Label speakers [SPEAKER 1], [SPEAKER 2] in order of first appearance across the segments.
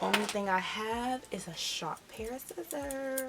[SPEAKER 1] Only thing I have is a sharp pair of scissors.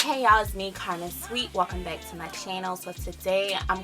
[SPEAKER 1] Hey y'all, it's me, Carmen Sweet. Welcome back to my channel. So today I'm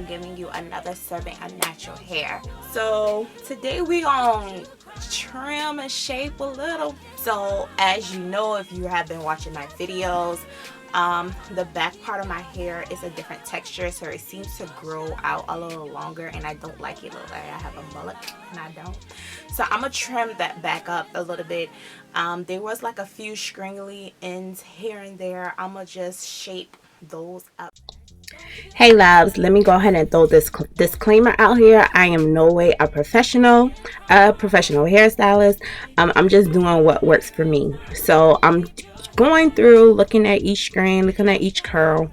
[SPEAKER 1] giving you another serving of natural hair. So today we gonna trim and shape a little. So as you know, if you have been watching my videos, the back part of my hair is a different texture, so it seems to grow out a little longer, and I don't like it. Look like I have a mullet and I don't. So I'm gonna trim that back up a little bit. There was like a few scringly ends here and there. I'm gonna just shape those up. Hey loves, let me go ahead and throw this disclaimer out here. I am no way a professional hairstylist. I'm just doing what works for me. So I'm going through, looking at each strand, looking at each curl,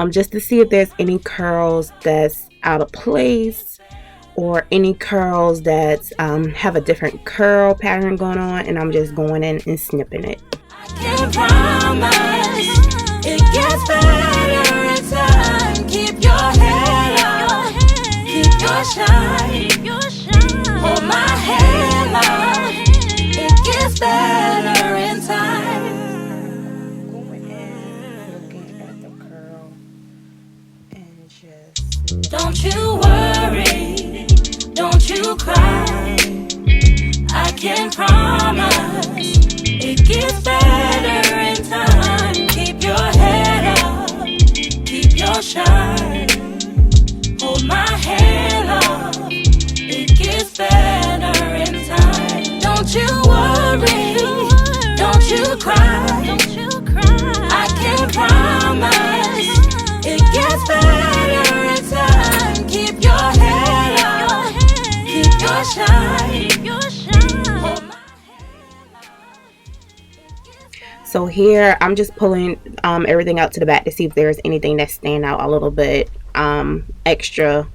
[SPEAKER 1] just to see if there's any curls that's out of place or any curls that have a different curl pattern going on, and I'm just going in and snipping it. I can't promise it gets better in time. Keep your head up, keep your shine, hold my hand up, it gets better in time. Going in, looking at the curl, and just don't you worry, don't you cry, I can promise it gets better in time. Keep your head up, keep your shine, hold my hand up, it gets better in time. Don't you worry, don't you cry, I can promise it gets better in time. Keep your head up, keep your shine. So here I'm just pulling everything out to the back to see if there's anything that's standing out a little bit extra,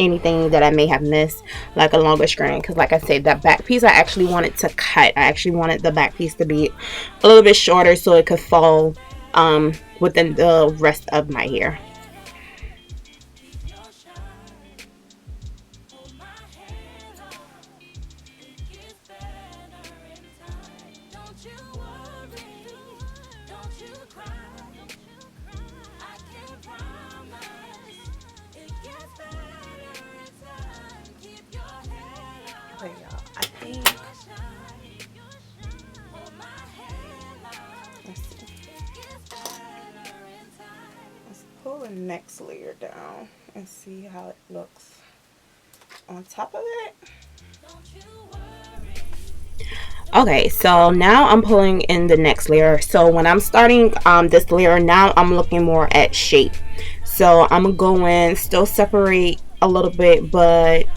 [SPEAKER 1] anything that I may have missed, like a longer strand, because like I said, that back piece I actually wanted to cut. I actually wanted the back piece to be a little bit shorter so it could fall within the rest of my hair. Okay, y'all, I think, let's pull the next layer down and see how it looks on top of it. Okay, so now I'm pulling in the next layer. So when I'm starting this layer, now I'm looking more at shape. So I'm gonna go in, still separate a little bit, but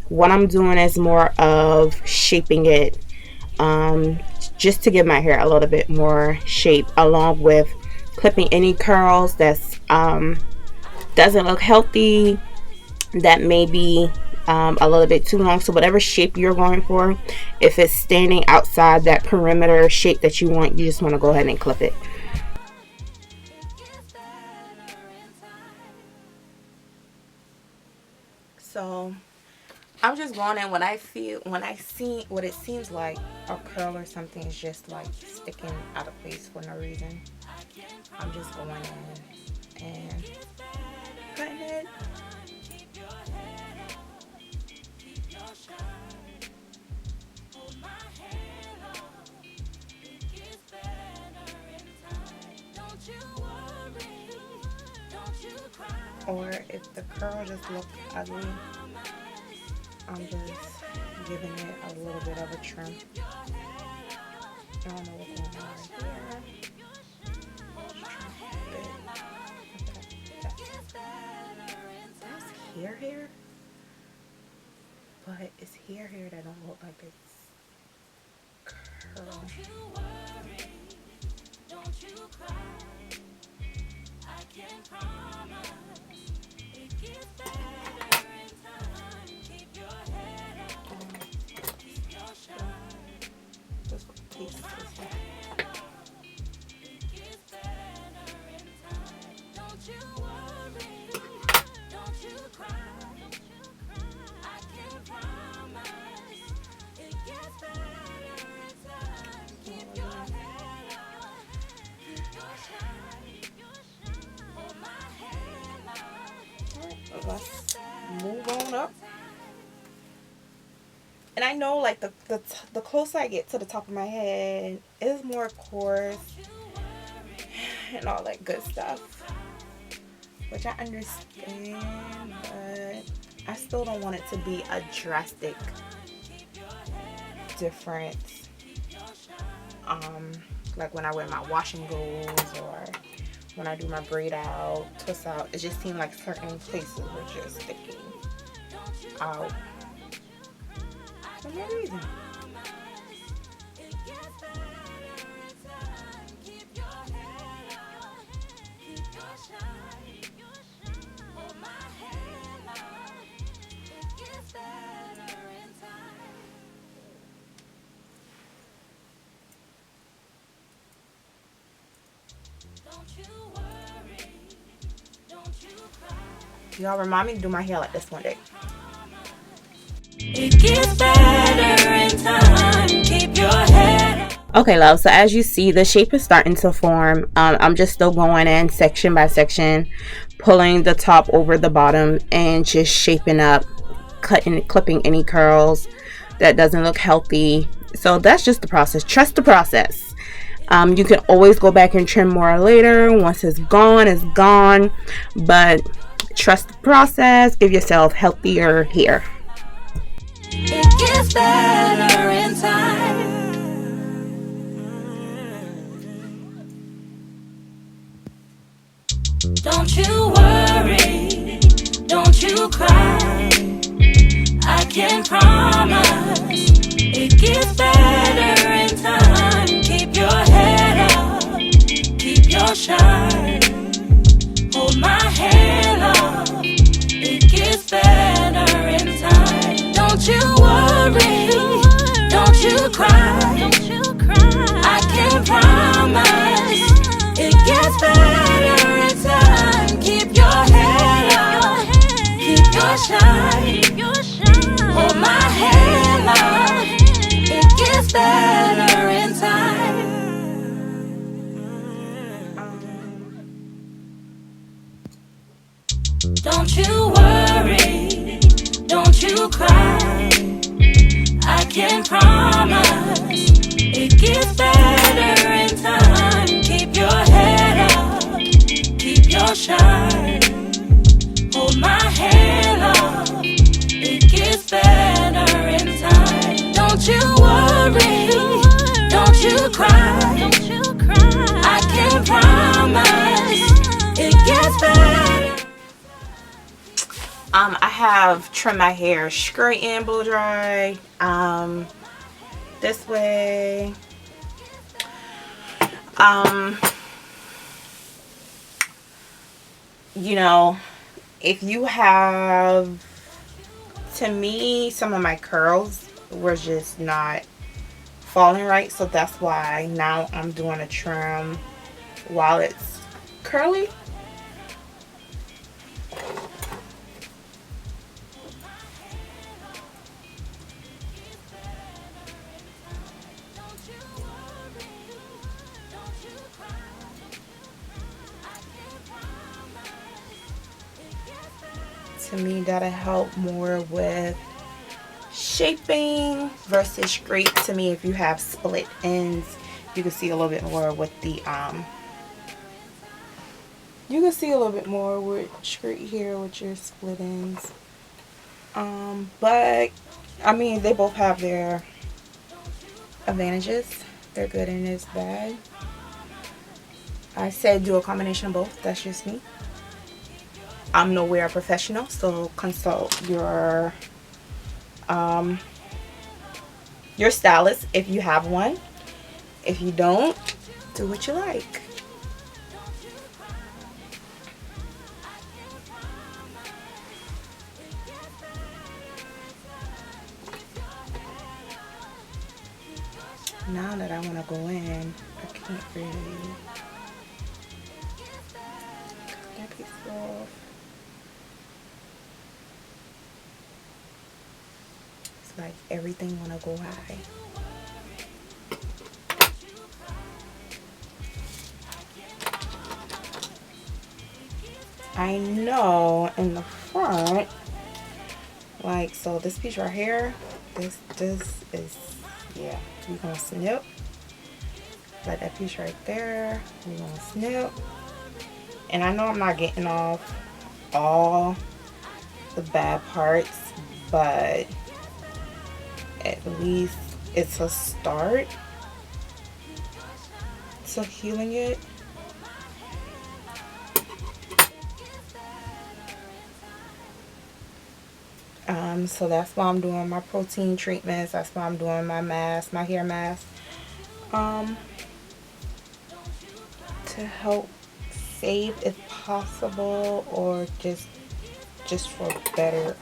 [SPEAKER 1] what I'm doing is more of shaping it, just to give my hair a little bit more shape, along with clipping any curls that's doesn't look healthy, that may be a little bit too long. So whatever shape you're going for, if it's standing outside that perimeter shape that you want, you just want to go ahead and clip it. So I'm just going in when I see what it seems like a curl or something is just like sticking out of place for no reason. I'm just going in and cutting it. Or if the curl just looks ugly, I'm just giving it a little bit of a trim. I don't know what's going on right here. That's hair, but it's hair that don't look like it's curl. Don't you worry, don't you cry, I can promise it gets better in time. Keep your head up, keep your shine. Just taste this one. It gets better Alright, let's move on up. And I know, like, the closer I get to the top of my head, it's more coarse and all that good stuff, which I understand, but I still don't want it to be a drastic difference. Like when I wear my wash and goes, or when I do my braid out, twist out, it just seemed like certain places were just sticking out for no reason. Y'all remind me to do my hair like this one day. It gets better in time. Keep your head up. Okay, love, so as you see, the shape is starting to form. I'm just still going in section by section, pulling the top over the bottom and just shaping up, clipping any curls that doesn't look healthy. So that's just the process. Trust the process. You can always go back and trim more later. Once it's gone, but trust the process. Give yourself healthier hair. It gets better in time. Don't you worry, don't you cry. I can promise it gets better in time. Keep your head up, keep your shine. Hold my hand up, it gets better in time. Don't you worry, don't you cry. I can promise it gets better in time. Keep your head up, keep your shine. Hold my hand up, it gets better in time. Don't you worry, don't you cry. I can promise it gets better in time. Keep your head up, keep your shine. Hold my hand up, it gets better in time. Don't you worry, don't you cry. I can promise it gets better. I have trimmed my hair straight and blow dry. This way. You know, if you have, to me, some of my curls were just not falling right, so that's why now I'm doing a trim while it's curly. To me, that'll help more with shaping versus straight. To me, if you have split ends, you can see a little bit more with the you can see a little bit more with straight here with your split ends. But I mean, they both have their advantages. They're good and it's bad. I said do a combination of both. That's just me. I'm nowhere professional, so consult your stylist if you have one. If you don't, do what you like. Now that I want to go in, I can't really cut that piece off. It's like everything want to go high. I know in the front, like, so this piece right here, this is, yeah, you're gonna snip. Like that piece right there, you're gonna snip. And I know I'm not getting off all the bad parts, but at least it's a start to healing it. So that's why I'm doing my protein treatments. That's why I'm doing my mask, my hair mask, to help save if possible, or just for better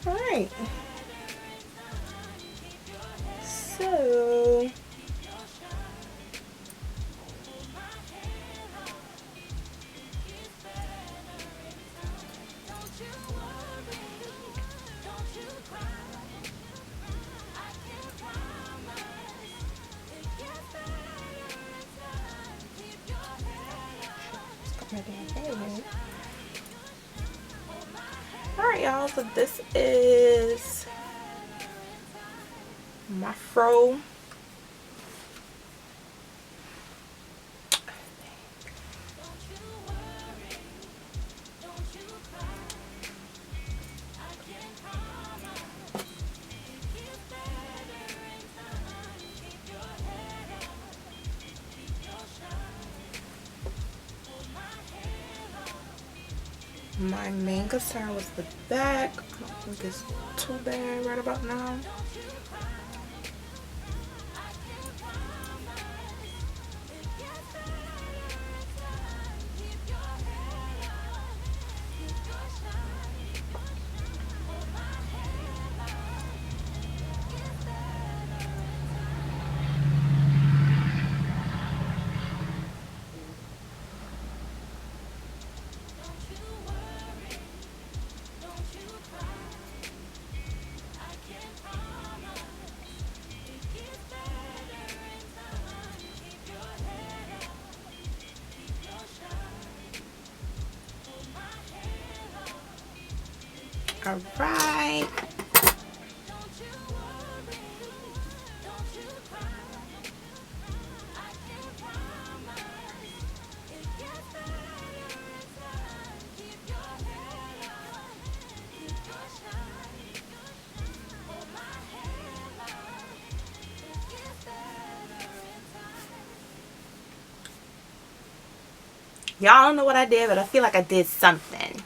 [SPEAKER 1] Alright, so alright y'all, so this is my fro. My main concern was the back. I don't think it's too bad right about now. All right. Y'all don't know what I did, but I feel like I did something.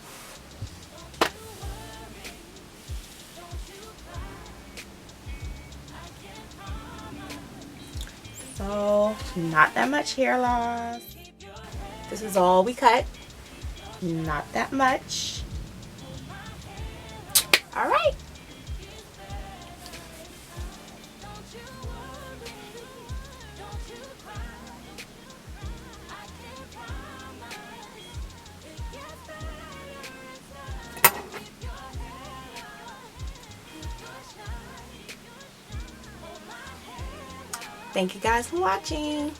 [SPEAKER 1] So, not that much hair loss. This is all we cut. Not that much. All right. Thank you guys for watching.